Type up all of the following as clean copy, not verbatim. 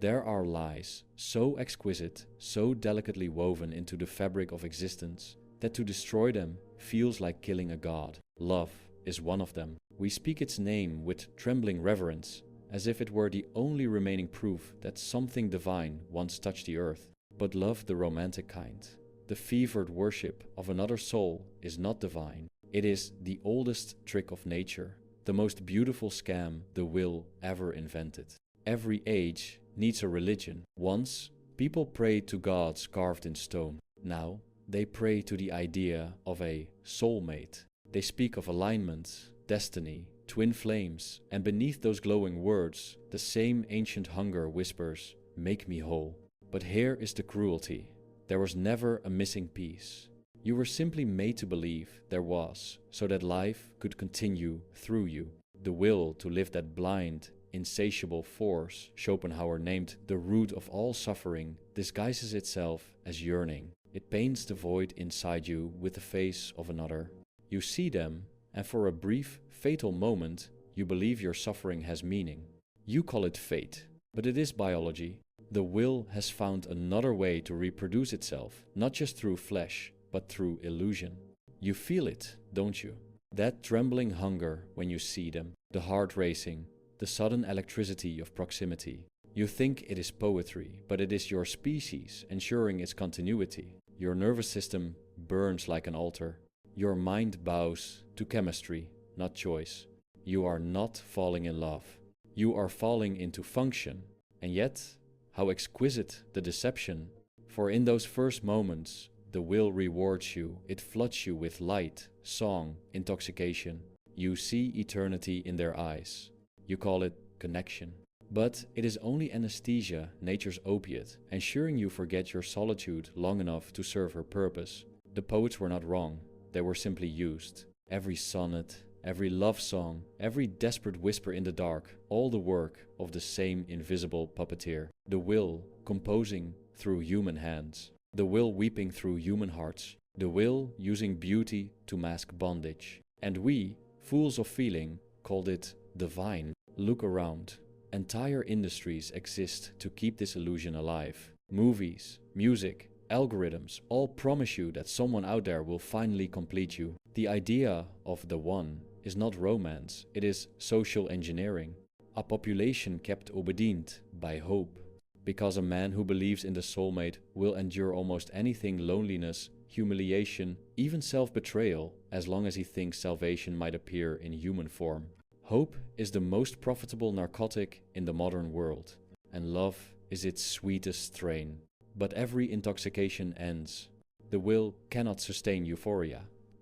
There are lies, so exquisite, so delicately woven into the fabric of existence, that to destroy them feels like killing a god. Love is one of them. We speak its name with trembling reverence, as if it were the only remaining proof that something divine once touched the earth. But love the romantic kind, the fevered worship of another soul, is not divine. It is the oldest trick of nature, the most beautiful scam the will ever invented. Every age needs a religion. Once, people prayed to gods carved in stone. Now, they pray to the idea of a soulmate. They speak of alignment, destiny, twin flames, and beneath those glowing words, the same ancient hunger whispers, "Make me whole." But here is the cruelty. There was never a missing piece. You were simply made to believe there was, so that life could continue through you. The will to live, that blind, insatiable force Schopenhauer named the root of all suffering, disguises itself as yearning. It paints the void inside you with the face of another. You see them, and for a brief, fatal moment, you believe your suffering has meaning. You call it fate, but it is biology. The will has found another way to reproduce itself, not just through flesh, but through illusion. You feel it, don't you? That trembling hunger when you see them, the heart racing, the sudden electricity of proximity. You think it is poetry, but it is your species ensuring its continuity. Your nervous system burns like an altar. Your mind bows to chemistry, not choice. You are not falling in love. You are falling into function. And yet, how exquisite the deception. For in those first moments, the will rewards you. It floods you with light, song, intoxication. You see eternity in their eyes. You call it connection. But it is only anesthesia, nature's opiate, ensuring you forget your solitude long enough to serve her purpose. The poets were not wrong. They were simply used. Every sonnet, every love song, every desperate whisper in the dark, all the work of the same invisible puppeteer. The will composing through human hands. The will weeping through human hearts. The will using beauty to mask bondage. And we, fools of feeling, called it divine. Look around. Entire industries exist to keep this illusion alive. Movies, music, algorithms all promise you that someone out there will finally complete you. The idea of the one is not romance, it is social engineering. A population kept obedient by hope. Because a man who believes in the soulmate will endure almost anything: loneliness, humiliation, even self-betrayal, as long as he thinks salvation might appear in human form. Hope is the most profitable narcotic in the modern world, and love is its sweetest strain. But every intoxication ends. The will cannot sustain euphoria.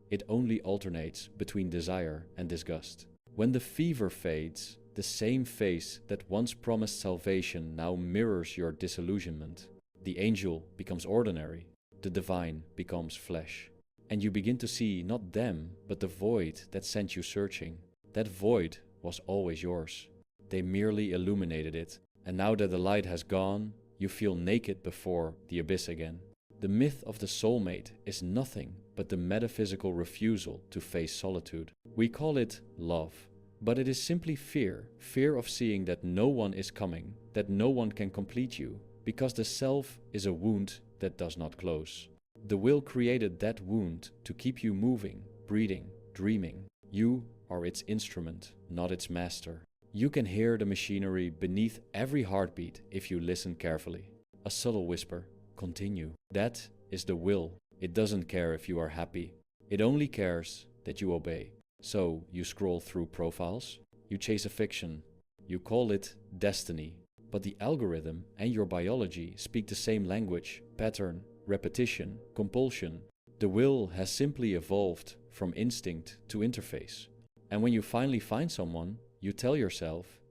It only alternates between desire and disgust. When the fever fades, the same face that once promised salvation now mirrors your disillusionment. The angel becomes ordinary, the divine becomes flesh. And you begin to see not them, but the void that sent you searching. That void was always yours. They merely illuminated it, and now that the light has gone, you feel naked before the abyss again. The myth of the soulmate is nothing but the metaphysical refusal to face solitude. We call it love, but it is simply fear. Fear of seeing that no one is coming, that no one can complete you, because the self is a wound that does not close. The will created that wound to keep you moving, breathing, dreaming. You are its instrument, not its master. You can hear the machinery beneath every heartbeat if you listen carefully. A subtle whisper, continue. That is the will. It doesn't care if you are happy. It only cares that you obey. So you scroll through profiles, you chase a fiction, you call it destiny. But the algorithm and your biology speak the same language: pattern, repetition, compulsion. The will has simply evolved from instinct to interface. And when you finally find someone, you tell yourself,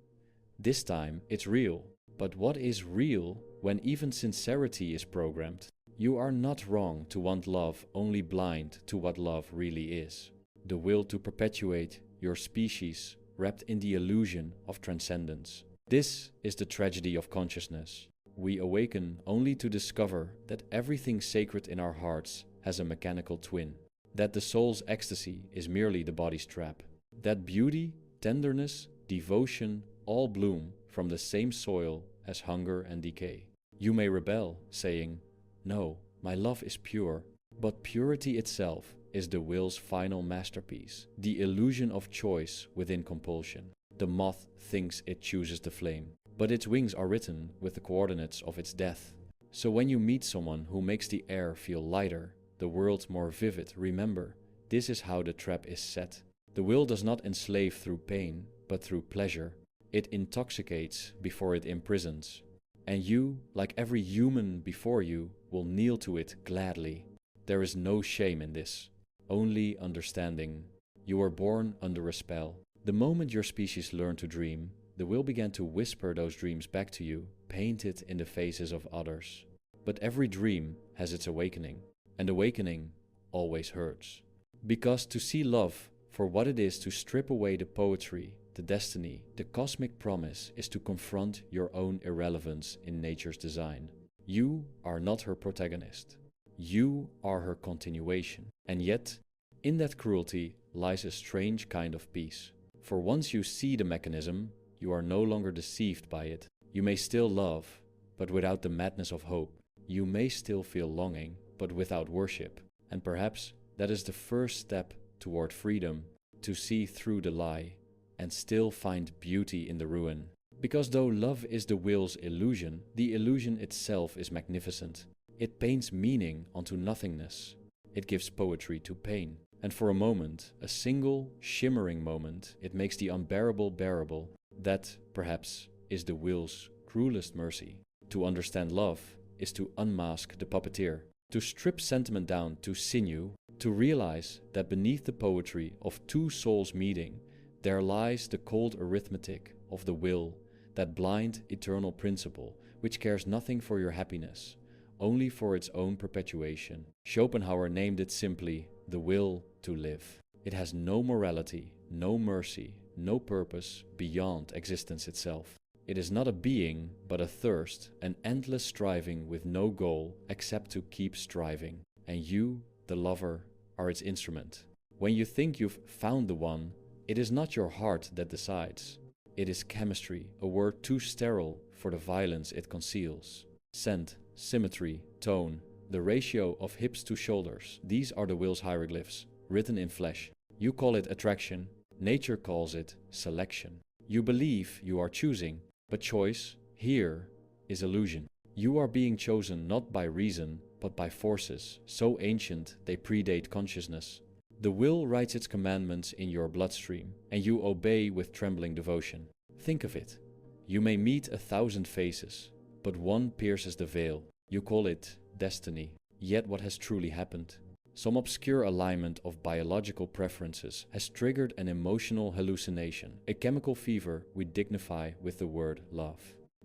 this time it's real. But what is real when even sincerity is programmed? You are not wrong to want love, only blind to what love really is. The will to perpetuate your species wrapped in the illusion of transcendence. This is the tragedy of consciousness. We awaken only to discover that everything sacred in our hearts has a mechanical twin. That the soul's ecstasy is merely the body's trap. That beauty, tenderness, devotion all bloom from the same soil as hunger and decay. You may rebel, saying, "No, my love is pure," but purity itself is the will's final masterpiece, the illusion of choice within compulsion. The moth thinks it chooses the flame, but its wings are written with the coordinates of its death. So when you meet someone who makes the air feel lighter, the world more vivid, remember, this is how the trap is set. The will does not enslave through pain, but through pleasure. It intoxicates before it imprisons. And you, like every human before you, will kneel to it gladly. There is no shame in this, only understanding. You were born under a spell. The moment your species learned to dream, the will began to whisper those dreams back to you, painted in the faces of others. But every dream has its awakening, and awakening always hurts. Because to see love for what it is to strip away the poetry, the destiny, the cosmic promise is to confront your own irrelevance in nature's design. You are not her protagonist. You are her continuation. And yet, in that cruelty lies a strange kind of peace. For once you see the mechanism, you are no longer deceived by it. You may still love, but without the madness of hope. You may still feel longing, but without worship. And perhaps that is the first step toward freedom, to see through the lie and still find beauty in the ruin. Because though love is the will's illusion, the illusion itself is magnificent. It paints meaning onto nothingness. It gives poetry to pain. And for a moment, a single, shimmering moment, it makes the unbearable bearable. That, perhaps, is the will's cruelest mercy. To understand love is to unmask the puppeteer, to strip sentiment down to sinew, to realize that beneath the poetry of two souls meeting, there lies the cold arithmetic of the will, that blind, eternal principle, which cares nothing for your happiness, only for its own perpetuation. Schopenhauer named it simply the will to live. It has no morality, no mercy, no purpose beyond existence itself. It is not a being, but a thirst, an endless striving with no goal except to keep striving. And you, the lover, are its instrument. When you think you've found the one, it is not your heart that decides. It is chemistry, a word too sterile for the violence it conceals. Scent, symmetry, tone, the ratio of hips to shoulders, these are the will's hieroglyphs, written in flesh. You call it attraction, nature calls it selection. You believe you are choosing, but choice, here, is illusion. You are being chosen not by reason, but by forces, so ancient they predate consciousness. The will writes its commandments in your bloodstream, and you obey with trembling devotion. Think of it. You may meet 1,000 faces, but one pierces the veil. You call it destiny. Yet what has truly happened? Some obscure alignment of biological preferences has triggered an emotional hallucination, a chemical fever we dignify with the word love.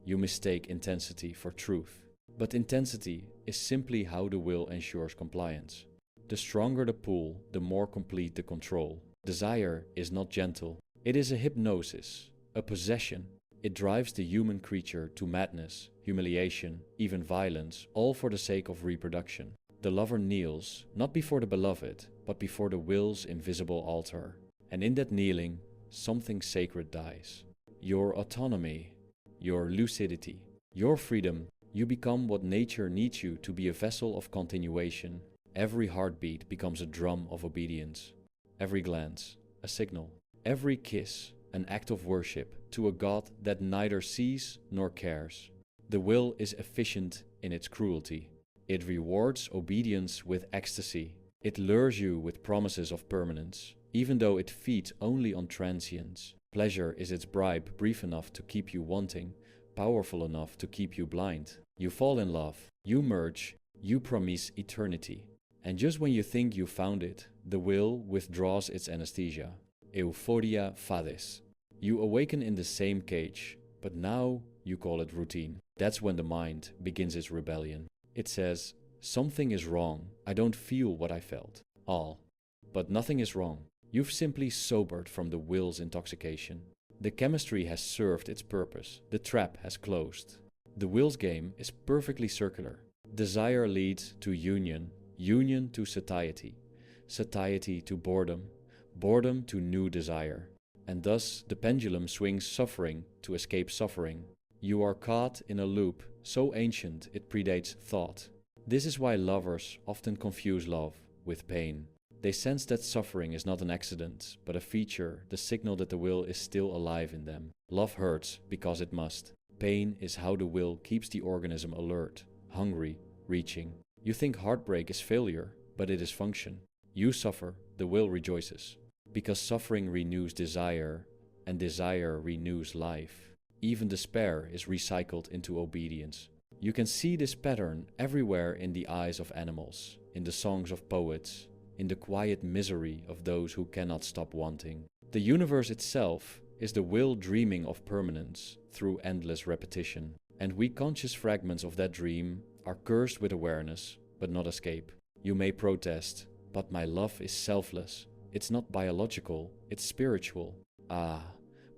You mistake intensity for truth. But intensity is simply how the will ensures compliance. The stronger the pull, the more complete the control. Desire is not gentle. It is a hypnosis, a possession. It drives the human creature to madness, humiliation, even violence, all for the sake of reproduction. The lover kneels, not before the beloved, but before the will's invisible altar. And in that kneeling, something sacred dies. Your autonomy, your lucidity, your freedom. You become what nature needs you to be, a vessel of continuation. Every heartbeat becomes a drum of obedience. Every glance, a signal. Every kiss, an act of worship to a God that neither sees nor cares. The will is efficient in its cruelty. It rewards obedience with ecstasy. It lures you with promises of permanence, even though it feeds only on transience. Pleasure is its bribe, brief enough to keep you wanting, powerful enough to keep you blind. You fall in love, you merge, you promise eternity. And just when you think you found it, the will withdraws its anesthesia. Euphoria fades. You awaken in the same cage, but now you call it routine. That's when the mind begins its rebellion. It says, something is wrong, I don't feel what I felt. All. But nothing is wrong. You've simply sobered from the will's intoxication. The chemistry has served its purpose. The trap has closed. The will's game is perfectly circular. Desire leads to union, union to satiety, satiety to boredom, boredom to new desire. And thus the pendulum swings suffering to escape suffering. You are caught in a loop so ancient it predates thought. This is why lovers often confuse love with pain. They sense that suffering is not an accident, but a feature, the signal that the will is still alive in them. Love hurts because it must. Pain is how the will keeps the organism alert, hungry, reaching. You think heartbreak is failure, but it is function. You suffer, the will rejoices. Because suffering renews desire, and desire renews life. Even despair is recycled into obedience. You can see this pattern everywhere in the eyes of animals, in the songs of poets, in the quiet misery of those who cannot stop wanting. The universe itself is the will dreaming of permanence through endless repetition. And we conscious fragments of that dream are cursed with awareness, but not escape. You may protest, but my love is selfless. It's not biological, it's spiritual. Ah,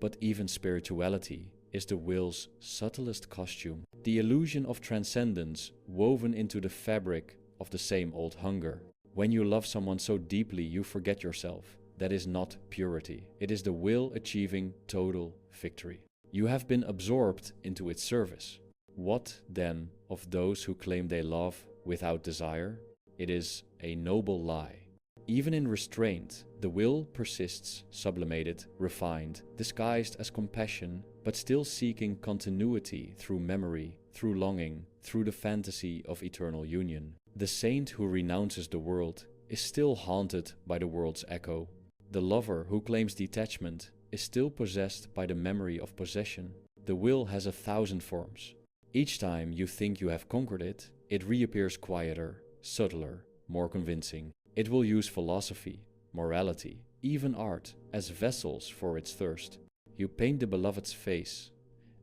but even spirituality is the will's subtlest costume. The illusion of transcendence woven into the fabric of the same old hunger. When you love someone so deeply you forget yourself. That is not purity. It is the will achieving total victory. You have been absorbed into its service. What, then, of those who claim they love without desire? It is a noble lie. Even in restraint, the will persists, sublimated, refined, disguised as compassion, but still seeking continuity through memory, through longing, through the fantasy of eternal union. The saint who renounces the world is still haunted by the world's echo. The lover who claims detachment is still possessed by the memory of possession. The will has 1,000 forms. Each time you think you have conquered it, it reappears quieter, subtler, more convincing. It will use philosophy, morality, even art as vessels for its thirst. You paint the beloved's face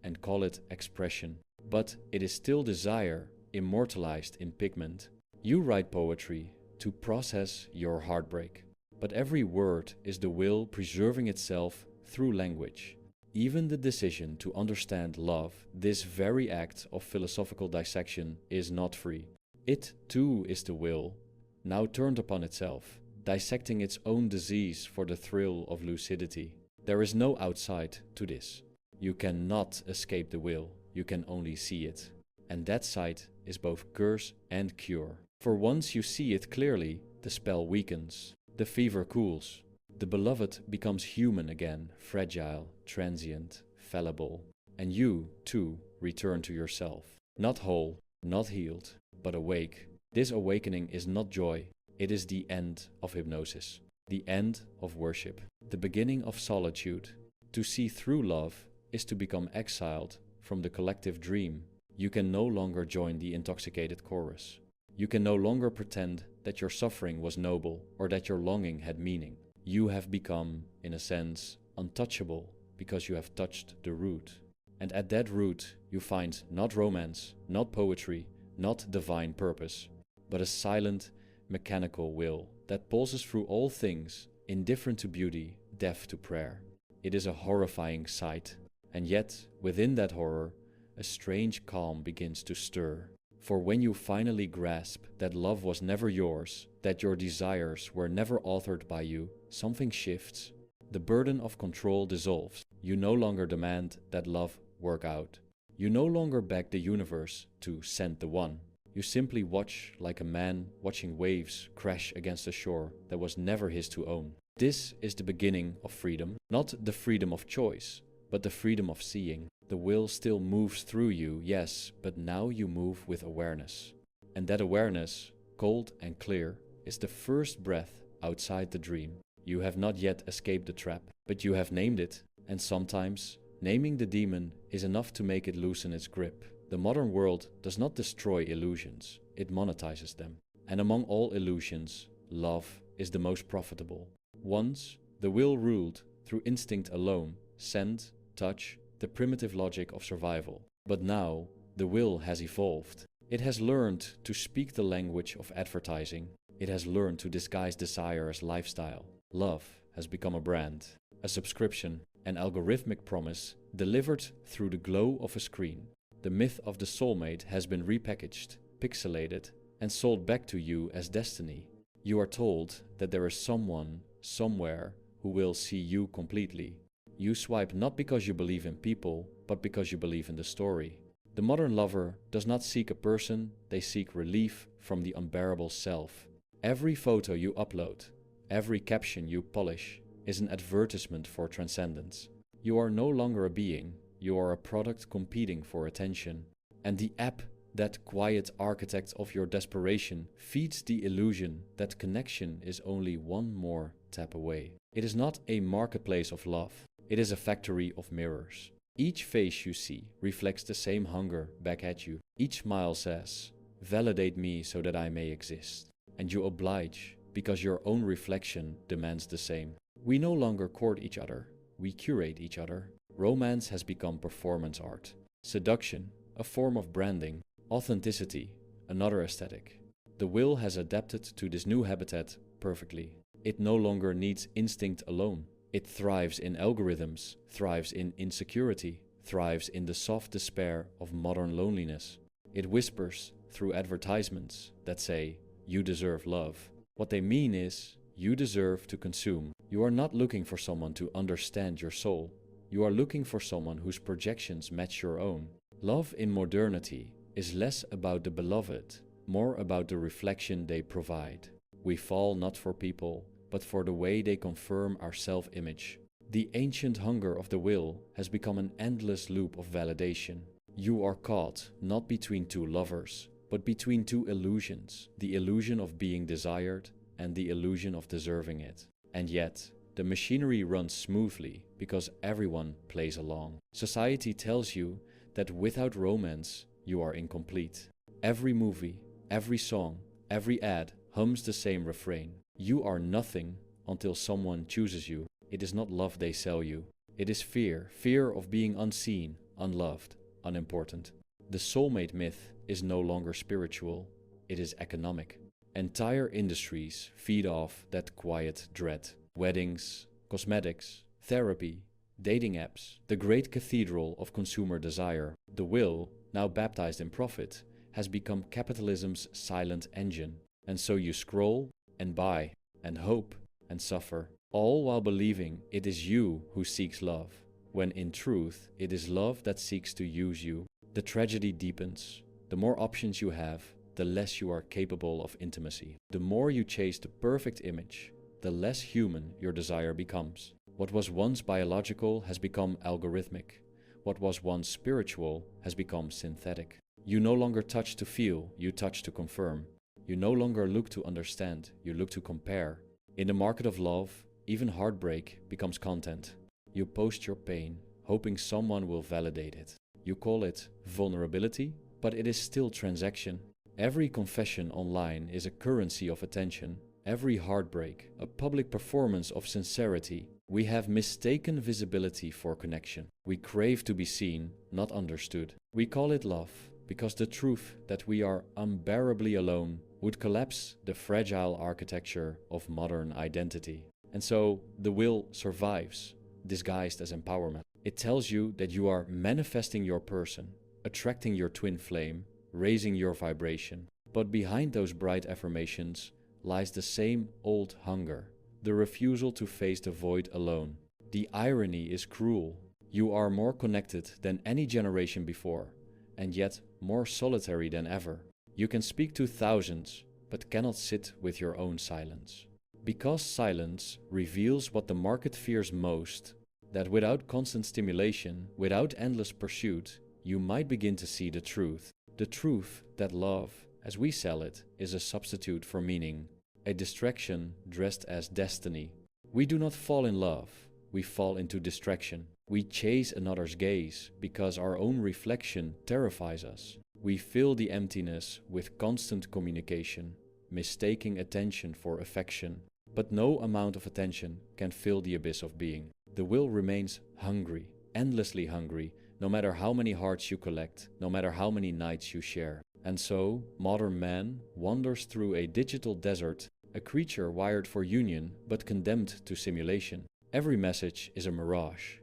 and call it expression, but it is still desire, immortalized in pigment. You write poetry to process your heartbreak, but every word is the will preserving itself through language. Even the decision to understand love, this very act of philosophical dissection, is not free. It too is the will, now turned upon itself, dissecting its own disease for the thrill of lucidity. There is no outside to this. You cannot escape the will, you can only see it. And that sight is both curse and cure. For once you see it clearly, the spell weakens, the fever cools. The beloved becomes human again, fragile, transient, fallible. And you, too, return to yourself. Not whole, not healed, but awake. This awakening is not joy, it is the end of hypnosis, the end of worship, the beginning of solitude. To see through love is to become exiled from the collective dream. You can no longer join the intoxicated chorus. You can no longer pretend that your suffering was noble or that your longing had meaning. You have become, in a sense, untouchable because you have touched the root. And at that root you find not romance, not poetry, not divine purpose, but a silent, mechanical will that pulses through all things, indifferent to beauty, deaf to prayer. It is a horrifying sight, and yet, within that horror, a strange calm begins to stir. For when you finally grasp that love was never yours, that your desires were never authored by you, something shifts. The burden of control dissolves. You no longer demand that love work out. You no longer beg the universe to send the one. You simply watch like a man watching waves crash against a shore that was never his to own. This is the beginning of freedom, not the freedom of choice, but the freedom of seeing. The will still moves through you, yes, but now you move with awareness. And that awareness, cold and clear, is the first breath outside the dream. You have not yet escaped the trap, but you have named it, and sometimes naming the demon is enough to make it loosen its grip. The modern world does not destroy illusions, it monetizes them. And among all illusions, love is the most profitable. Once, the will ruled through instinct alone, scent, touch, the primitive logic of survival. But now, the will has evolved. It has learned to speak the language of advertising. It has learned to disguise desire as lifestyle. Love has become a brand, a subscription, an algorithmic promise delivered through the glow of a screen. The myth of the soulmate has been repackaged, pixelated, and sold back to you as destiny. You are told that there is someone, somewhere, who will see you completely. You swipe not because you believe in people, but because you believe in the story. The modern lover does not seek a person, they seek relief from the unbearable self. Every photo you upload, every caption you polish, is an advertisement for transcendence. You are no longer a being, you are a product competing for attention. And the app, that quiet architect of your desperation, feeds the illusion that connection is only one more tap away. It is not a marketplace of love, it is a factory of mirrors. Each face you see reflects the same hunger back at you. Each smile says, "Validate me so that I may exist." And you oblige, because your own reflection demands the same. We no longer court each other, we curate each other. Romance has become performance art. Seduction, a form of branding. Authenticity, another aesthetic. The will has adapted to this new habitat perfectly. It no longer needs instinct alone. It thrives in algorithms, thrives in insecurity, thrives in the soft despair of modern loneliness. It whispers through advertisements that say, "You deserve love." What they mean is, you deserve to consume. You are not looking for someone to understand your soul. You are looking for someone whose projections match your own. Love in modernity is less about the beloved, more about the reflection they provide. We fall not for people, but for the way they confirm our self-image. The ancient hunger of the will has become an endless loop of validation. You are caught not between two lovers, but between two illusions, the illusion of being desired and the illusion of deserving it. And yet, the machinery runs smoothly because everyone plays along. Society tells you that without romance, you are incomplete. Every movie, every song, every ad hums the same refrain. You are nothing until someone chooses you. It is not love they sell you. It is fear, fear of being unseen, unloved, unimportant. The soulmate myth is no longer spiritual, it is economic. Entire industries feed off that quiet dread. Weddings, cosmetics, therapy, dating apps, the great cathedral of consumer desire. The will, now baptized in profit, has become capitalism's silent engine. And so you scroll and buy and hope and suffer, all while believing it is you who seeks love, when in truth it is love that seeks to use you. The tragedy deepens. The more options you have, the less you are capable of intimacy. The more you chase the perfect image, the less human your desire becomes. What was once biological has become algorithmic. What was once spiritual has become synthetic. You no longer touch to feel, you touch to confirm. You no longer look to understand, you look to compare. In the market of love, even heartbreak becomes content. You post your pain, hoping someone will validate it. You call it vulnerability, but it is still transaction. Every confession online is a currency of attention. Every heartbreak, a public performance of sincerity. We have mistaken visibility for connection. We crave to be seen, not understood. We call it love, because the truth that we are unbearably alone would collapse the fragile architecture of modern identity. And so the will survives, disguised as empowerment. It tells you that you are manifesting your person, attracting your twin flame, raising your vibration. But behind those bright affirmations lies the same old hunger, the refusal to face the void alone. The irony is cruel. You are more connected than any generation before, and yet more solitary than ever. You can speak to thousands, but cannot sit with your own silence. Because silence reveals what the market fears most, that without constant stimulation, without endless pursuit, you might begin to see the truth. The truth that love, as we sell it, is a substitute for meaning, a distraction dressed as destiny. We do not fall in love, we fall into distraction. We chase another's gaze because our own reflection terrifies us. We fill the emptiness with constant communication, mistaking attention for affection. But no amount of attention can fill the abyss of being. The will remains hungry, endlessly hungry, no matter how many hearts you collect, no matter how many nights you share. And so, modern man wanders through a digital desert, a creature wired for union but condemned to simulation. Every message is a mirage.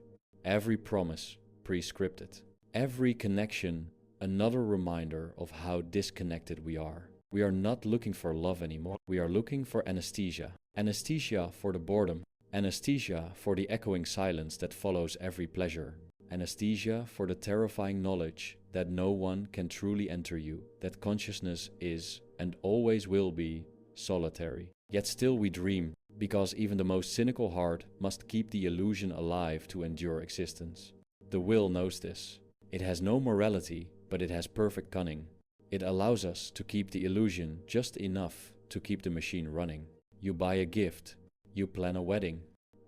Every promise pre-scripted. Every connection another reminder of how disconnected we are. We are not looking for love anymore. We are looking for anesthesia. Anesthesia for the boredom. Anesthesia for the echoing silence that follows every pleasure. Anesthesia for the terrifying knowledge that no one can truly enter you, that consciousness is, and always will be, solitary. Yet still we dream, because even the most cynical heart must keep the illusion alive to endure existence. The will knows this. It has no morality, but it has perfect cunning. It allows us to keep the illusion just enough to keep the machine running. You buy a gift, you plan a wedding,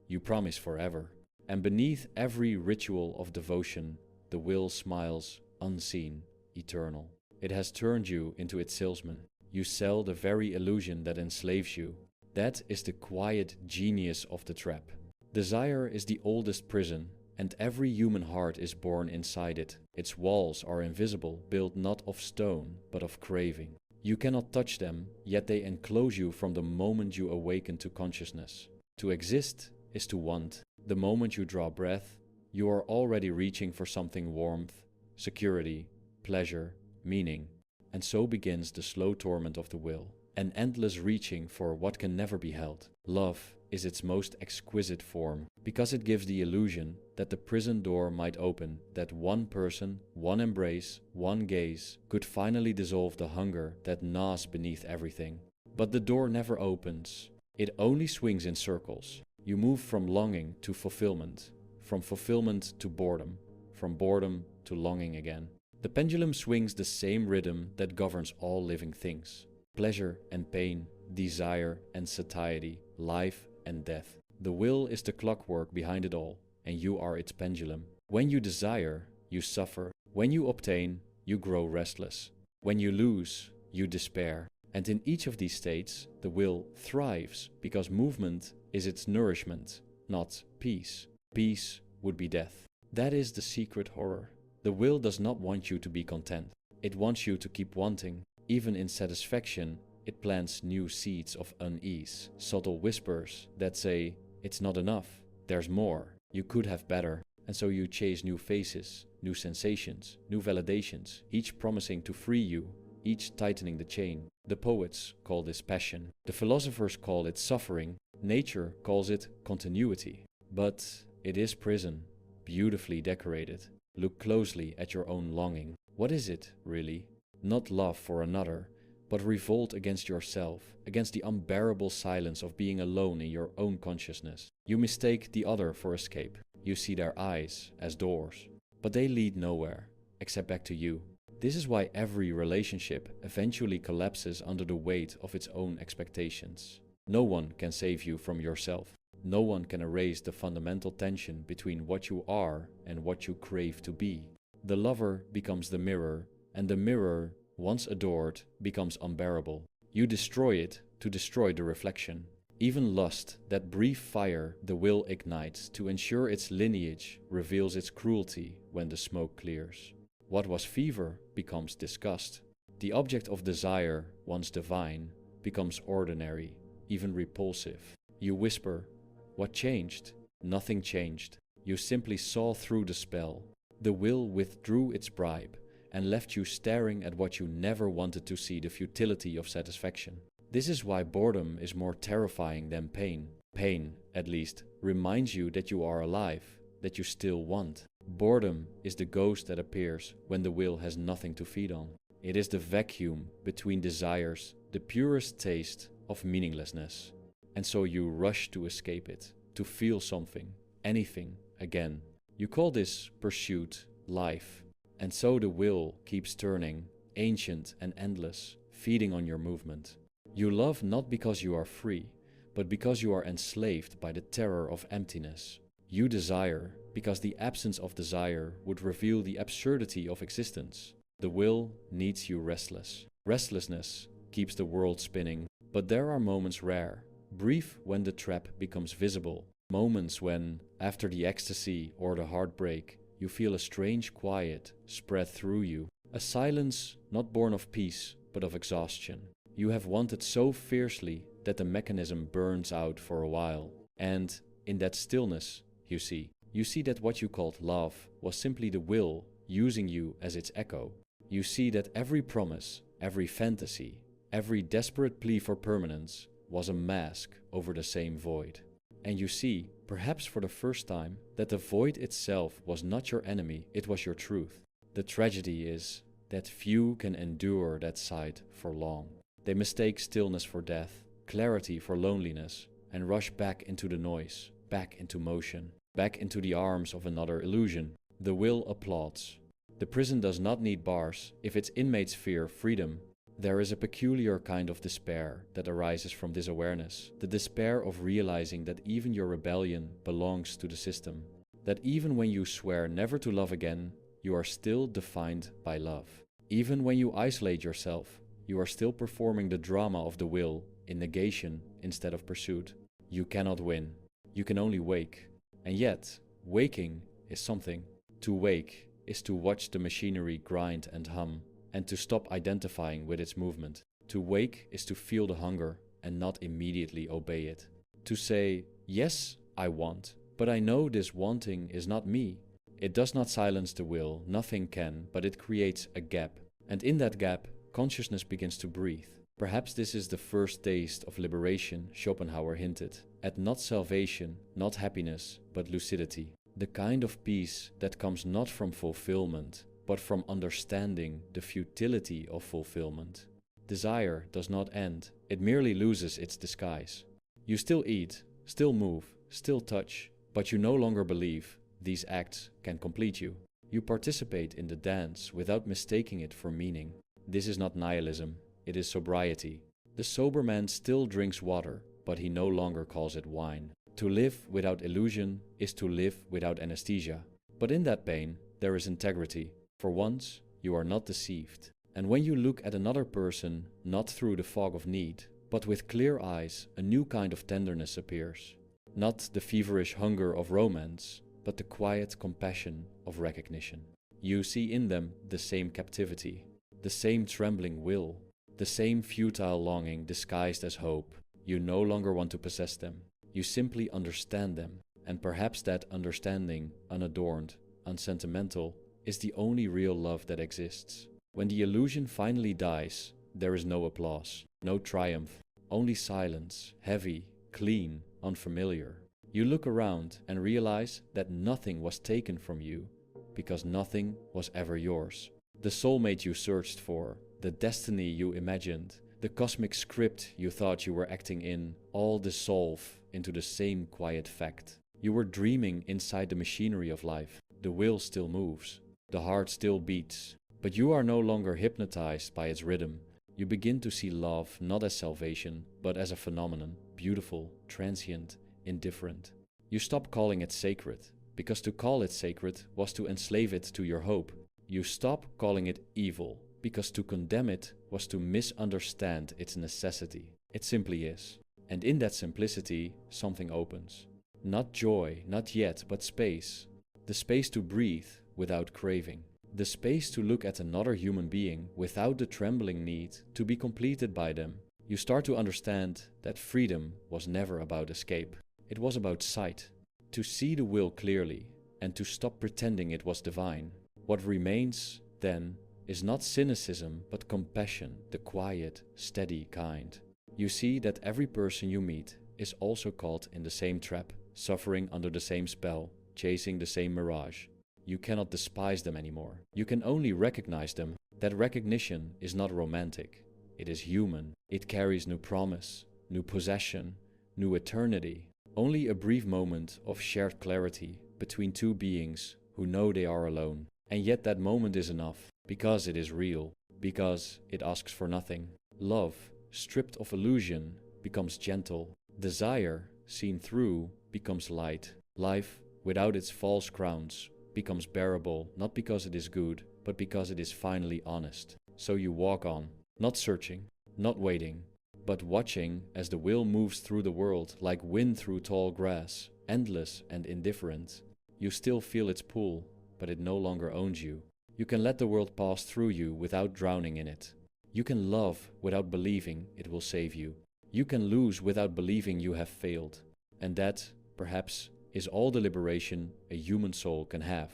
you promise forever. And beneath every ritual of devotion, the will smiles, unseen, eternal. It has turned you into its salesman. You sell the very illusion that enslaves you. That is the quiet genius of the trap. Desire is the oldest prison, and every human heart is born inside it. Its walls are invisible, built not of stone, but of craving. You cannot touch them, yet they enclose you from the moment you awaken to consciousness. To exist is to want. The moment you draw breath, you are already reaching for something warmth, security, pleasure, meaning. And so begins the slow torment of the will, an endless reaching for what can never be held. Love is its most exquisite form, because it gives the illusion that the prison door might open, that one person, one embrace, one gaze could finally dissolve the hunger that gnaws beneath everything. But the door never opens. It only swings in circles. You move from longing to fulfillment, from fulfillment to boredom, from boredom to longing again. The pendulum swings the same rhythm that governs all living things. Pleasure and pain, desire and satiety, life and death. The will is the clockwork behind it all, and you are its pendulum. When you desire, you suffer. When you obtain, you grow restless. When you lose, you despair. And in each of these states, the will thrives, because movement is its nourishment, not peace. Peace would be death. That is the secret horror. The will does not want you to be content. It wants you to keep wanting. Even in satisfaction, it plants new seeds of unease, subtle whispers that say, it's not enough, there's more, you could have better. And so you chase new faces, new sensations, new validations, each promising to free you, each tightening the chain. The poets call this passion. The philosophers call it suffering. Nature calls it continuity. But it is prison, beautifully decorated. Look closely at your own longing. What is it, really? Not love for another, but revolt against yourself, against the unbearable silence of being alone in your own consciousness. You mistake the other for escape. You see their eyes as doors, but they lead nowhere, except back to you. This is why every relationship eventually collapses under the weight of its own expectations. No one can save you from yourself. No one can erase the fundamental tension between what you are and what you crave to be. The lover becomes the mirror, and the mirror, once adored, becomes unbearable. You destroy it to destroy the reflection. Even lust, that brief fire the will ignites to ensure its lineage, reveals its cruelty when the smoke clears. What was fever becomes disgust. The object of desire, once divine, becomes ordinary, even repulsive. You whisper, "What changed?" Nothing changed. You simply saw through the spell. The will withdrew its bribe and left you staring at what you never wanted to see, the futility of satisfaction. This is why boredom is more terrifying than pain. Pain, at least, reminds you that you are alive, that you still want. Boredom is the ghost that appears when the will has nothing to feed on. It is the vacuum between desires, the purest taste of meaninglessness. And so you rush to escape it, to feel something, anything, again. You call this pursuit, life. And so the will keeps turning, ancient and endless, feeding on your movement. You love not because you are free, but because you are enslaved by the terror of emptiness. You desire because the absence of desire would reveal the absurdity of existence. The will needs you restless. Restlessness keeps the world spinning, but there are moments rare, brief when the trap becomes visible. Moments when, after the ecstasy or the heartbreak, you feel a strange quiet spread through you. A silence not born of peace, but of exhaustion. You have wanted so fiercely that the mechanism burns out for a while. And in that stillness, you see that what you called love was simply the will using you as its echo. You see that every promise, every fantasy, every desperate plea for permanence was a mask over the same void. and you see, perhaps for the first time, that the void itself was not your enemy, it was your truth. The tragedy is that few can endure that sight for long. They mistake stillness for death, clarity for loneliness, and rush back into the noise, back into motion, back into the arms of another illusion. The will applauds. The prison does not need bars if its inmates fear freedom. There is a peculiar kind of despair that arises from this awareness, the despair of realizing that even your rebellion belongs to the system, that even when you swear never to love again, you are still defined by love. Even when you isolate yourself, you are still performing the drama of the will in negation instead of pursuit. You cannot win. You can only wake. And yet, waking is something. To wake is to watch the machinery grind and hum, and to stop identifying with its movement. To wake is to feel the hunger and not immediately obey it. To say, yes, I want, but I know this wanting is not me. It does not silence the will, nothing can, but it creates a gap. And in that gap, consciousness begins to breathe. Perhaps this is the first taste of liberation Schopenhauer hinted at, not salvation, not happiness, but lucidity. The kind of peace that comes not from fulfillment, but from understanding the futility of fulfillment. Desire does not end, it merely loses its disguise. You still eat, still move, still touch, but you no longer believe these acts can complete you. You participate in the dance without mistaking it for meaning. This is not nihilism, it is sobriety. The sober man still drinks water, but he no longer calls it wine. To live without illusion is to live without anesthesia. But in that pain, there is integrity. For once, you are not deceived. And when you look at another person, not through the fog of need, but with clear eyes, a new kind of tenderness appears. Not the feverish hunger of romance, but the quiet compassion of recognition. You see in them the same captivity, the same trembling will, the same futile longing disguised as hope. You no longer want to possess them. You simply understand them, and perhaps that understanding, unadorned, unsentimental, is the only real love that exists. When the illusion finally dies, there is no applause, no triumph, only silence, heavy, clean, unfamiliar. You look around and realize that nothing was taken from you, because nothing was ever yours. The soulmate you searched for, the destiny you imagined, the cosmic script you thought you were acting in, all dissolve into the same quiet fact. You were dreaming inside the machinery of life. The will still moves, the heart still beats, but you are no longer hypnotized by its rhythm. You begin to see love not as salvation, but as a phenomenon, beautiful, transient, indifferent. You stop calling it sacred, because to call it sacred was to enslave it to your hope. You stop calling it evil, because to condemn it was to misunderstand its necessity. It simply is. And in that simplicity, something opens. Not joy, not yet, but space. The space to breathe without craving. The space to look at another human being without the trembling need to be completed by them. You start to understand that freedom was never about escape. It was about sight. To see the will clearly and to stop pretending it was divine. What remains, then, is not cynicism but compassion, the quiet, steady kind. You see that every person you meet is also caught in the same trap, suffering under the same spell, chasing the same mirage. You cannot despise them anymore. You can only recognize them. That recognition is not romantic. It is human. It carries new promise, new possession, new eternity. Only a brief moment of shared clarity between two beings who know they are alone. And yet that moment is enough, because it is real, because it asks for nothing. Love, stripped of illusion, becomes gentle. Desire, seen through, becomes light. Life, without its false crowns, becomes bearable, not because it is good, but because it is finally honest. So you walk on, not searching, not waiting, but watching as the will moves through the world like wind through tall grass, endless and indifferent. You still feel its pull, but it no longer owns you. You can let the world pass through you without drowning in it. You can love without believing it will save you. You can lose without believing you have failed. And that, perhaps, is all the liberation a human soul can have.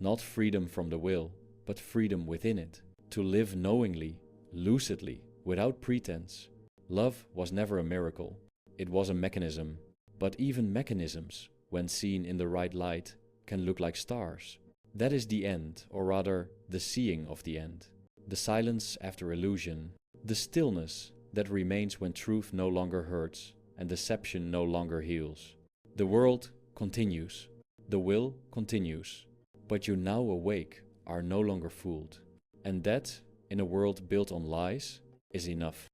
Not freedom from the will, but freedom within it. To live knowingly, lucidly, without pretense. Love was never a miracle. It was a mechanism. But even mechanisms, when seen in the right light, can look like stars. That is the end, or rather, the seeing of the end. The silence after illusion, the stillness that remains when truth no longer hurts and deception no longer heals. The world continues, the will continues, but you now awake are no longer fooled. And that, in a world built on lies, is enough.